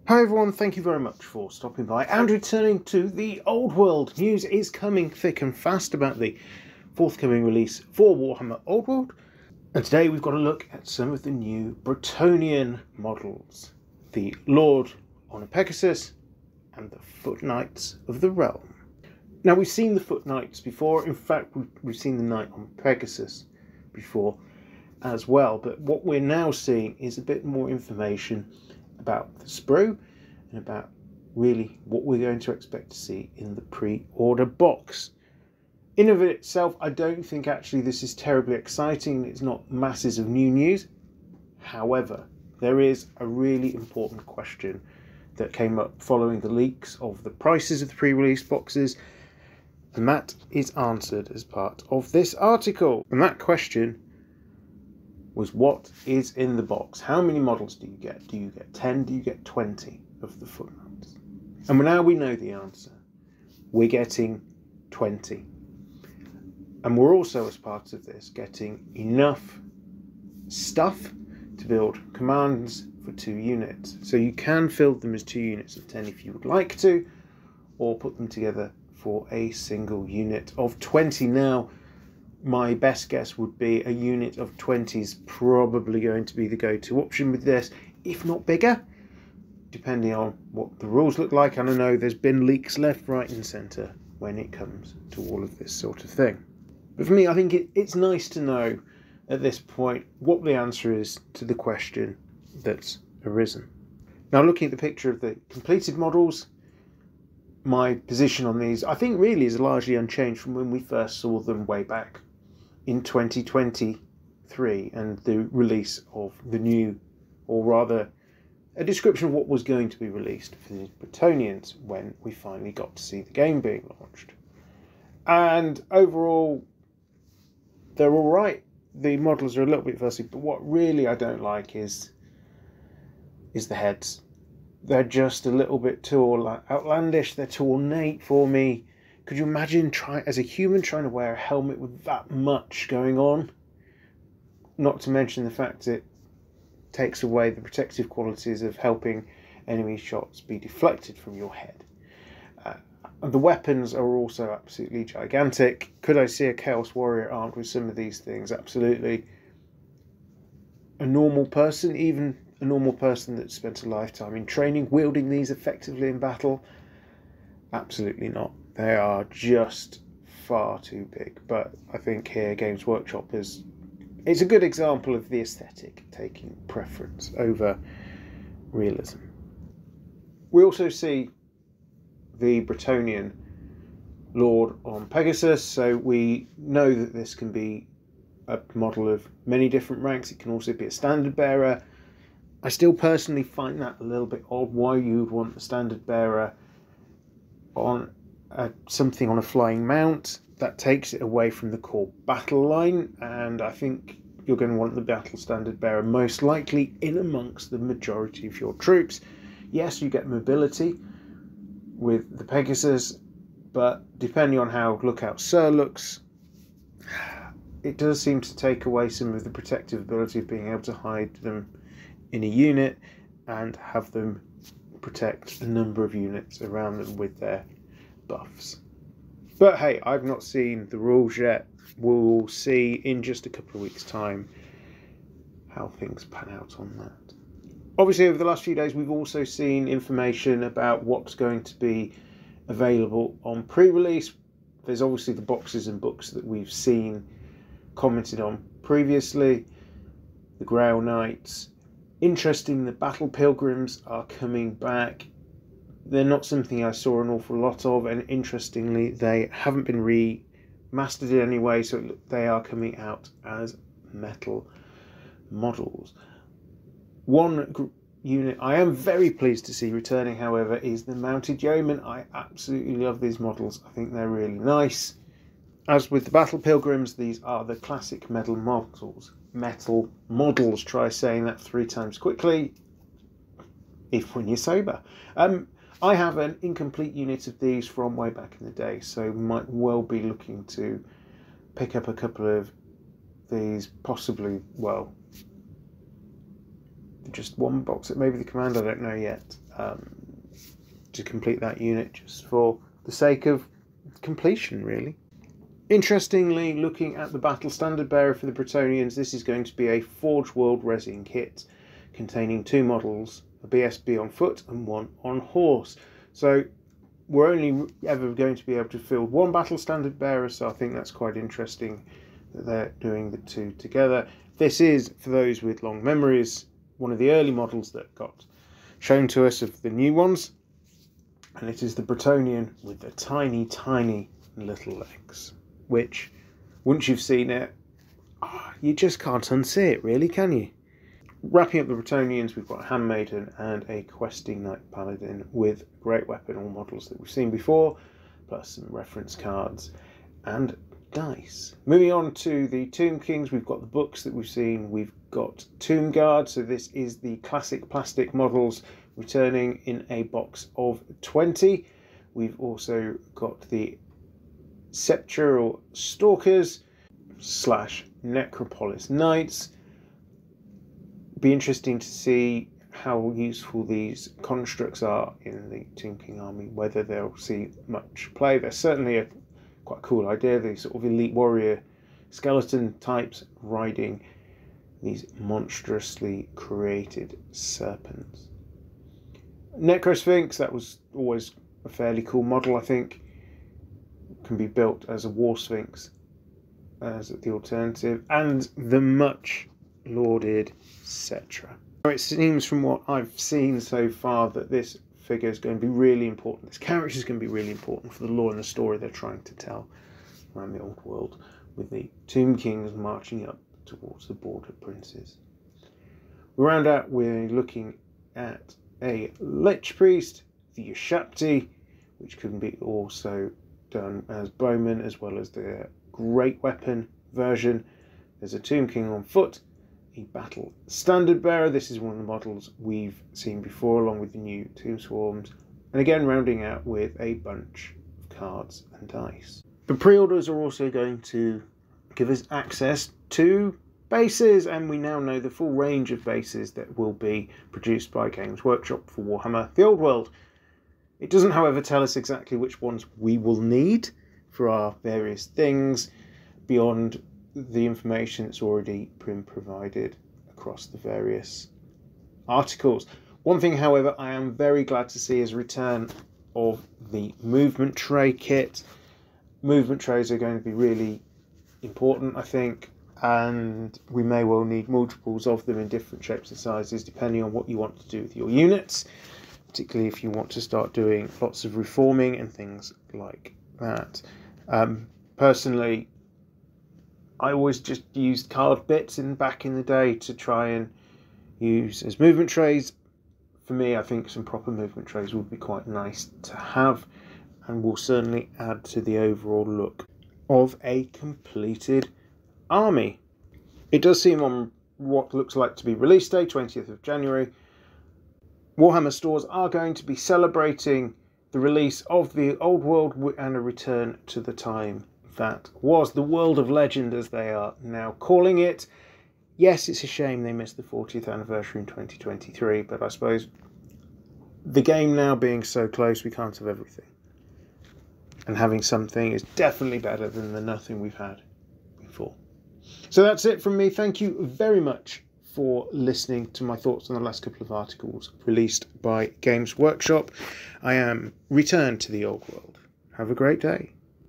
Hi everyone, thank you very much for stopping by and returning to the old world. News is coming thick and fast about the forthcoming release for Warhammer Old World. And today we've got a look at some of the new Bretonnian models. The Lord on a Pegasus and the Foot Knights of the Realm. Now we've seen the Foot Knights before, in fact we've seen the Knight on Pegasus before as well, but what we're now seeing is a bit more information about the sprue and about really what we're going to expect to see in the pre-order box. In of itself, I don't think actually this is terribly exciting. It's not masses of new news. However, there is a really important question that came up following the leaks of the prices of the pre-release boxes, and that is answered as part of this article. And that question was, what is in the box? How many models do you get? Do you get 10? Do you get 20 of the Foot Knights? And now we know the answer. We're getting 20. And we're also, as part of this, getting enough stuff to build commands for 2 units. So you can fill them as 2 units of 10 if you would like to, or put them together for a single unit of 20. Now, my best guess would be a unit of 20 is probably going to be the go-to option with this, if not bigger, depending on what the rules look like. And I know there's been leaks left, right and centre when it comes to all of this sort of thing. But for me, I think it's nice to know at this point what the answer is to the question that's arisen. Now, looking at the picture of the completed models, my position on these, I think, really is largely unchanged from when we first saw them way back in 2023 and the release of the new, or rather a description of what was going to be released for the Bretonnians when we finally got to see the game being launched. And overall, they're all right. The models are a little bit fussy, but what really I don't like is the heads. They're just a little bit too outlandish. They're too ornate for me. Could you imagine as a human trying to wear a helmet with that much going on? Not to mention the fact it takes away the protective qualities of helping enemy shots be deflected from your head. The weapons are also absolutely gigantic. Could I see a Chaos Warrior armed with some of these things? Absolutely. A normal person, even a normal person that spent a lifetime in training, wielding these effectively in battle? Absolutely not. They are just far too big. But I think here Games Workshop it's a good example of the aesthetic taking preference over realism. We also see the Bretonnian Lord on Pegasus, so we know that this can be a model of many different ranks. It can also be a standard bearer. I still personally find that a little bit odd, why you would want the standard bearer on something on a flying mount. That takes it away from the core battle line, and I think you're going to want the battle standard bearer most likely in amongst the majority of your troops. Yes, you get mobility with the Pegasus, but depending on how Lookout Sir looks, it does seem to take away some of the protective ability of being able to hide them in a unit and have them protect a number of units around them with their buffs. But hey, I've not seen the rules yet. We'll see in just a couple of weeks' time how things pan out on that. Obviously, over the last few days, we've also seen information about what's going to be available on pre-release. There's obviously the boxes and books that we've seen commented on previously. The Grail Knights. Interesting, the Battle Pilgrims are coming back. They're not something I saw an awful lot of, and interestingly, they haven't been remastered in any way, so they are coming out as metal models. One unit I am very pleased to see returning, however, is the Mounted Yeoman. I absolutely love these models. I think they're really nice. As with the Battle Pilgrims, these are the classic metal models. Try saying that 3 times quickly, if when you're sober. I have an incomplete unit of these from way back in the day, so might well be looking to pick up a couple of these, possibly, well, just one box, maybe the command, I don't know yet. to complete that unit, just for the sake of completion, really. Interestingly, looking at the battle standard bearer for the Bretonnians, this is going to be a Forge World resin kit containing 2 models, a BSB on foot and 1 on horse. So we're only ever going to be able to field 1 battle standard bearer, so I think that's quite interesting that they're doing the 2 together. This is, for those with long memories, one of the early models that got shown to us of the new ones, and it is the Bretonnian with the tiny, tiny little legs, which, once you've seen it, you just can't unsee it, really, can you? Wrapping up the Bretonnians, we've got a Handmaiden and a Questing Knight Paladin with great weapon, all models that we've seen before, plus some reference cards and dice. Moving on to the Tomb Kings, we've got the books that we've seen. We've got Tomb Guard, so this is the classic plastic models returning in a box of 20. We've also got the Septural Stalkers / Necropolis Knights. Be interesting to see how useful these constructs are in the Tomb King army, whether they'll see much play. They're certainly quite a cool idea, these sort of elite warrior skeleton types riding these monstrously created serpents. Necrosphinx, that was always a fairly cool model, I think. Can be built as a War Sphinx as the alternative, and the much lauded Cetra. It seems from what I've seen so far that this figure is going to be really important. This character is going to be really important for the lore and the story they're trying to tell around the old world, with the Tomb Kings marching up towards the Border Princes. We round out, we're looking at a Lich Priest, the Ushabti, which can be also done as bowman, as well as the great weapon version. There's a Tomb King on foot, a battle standard bearer. This is one of the models we've seen before, along with the new Tomb Swarms, and again rounding out with a bunch of cards and dice. The pre-orders are also going to give us access to bases, and we now know the full range of bases that will be produced by Games Workshop for Warhammer the Old World. It doesn't, however, tell us exactly which ones we will need for our various things, beyond the information that's already been provided across the various articles. One thing, however, I am very glad to see is a return of the movement tray kit. Movement trays are going to be really important, I think, and we may well need multiples of them in different shapes and sizes depending on what you want to do with your units, particularly if you want to start doing lots of reforming and things like that. Personally, I always just used card bits back in the day to try and use as movement trays. For me, I think some proper movement trays would be quite nice to have, and will certainly add to the overall look of a completed army. It does seem on what looks like to be release day, 20th of January, Warhammer stores are going to be celebrating the release of the Old World and a return to the time that was the World of Legend, as they are now calling it. Yes, it's a shame they missed the 40th anniversary in 2023, but I suppose the game now being so close, we can't have everything. And having something is definitely better than the nothing we've had before. So that's it from me. Thank you very much for listening to my thoughts on the last couple of articles released by Games Workshop. I am returned to the Old World. Have a great day.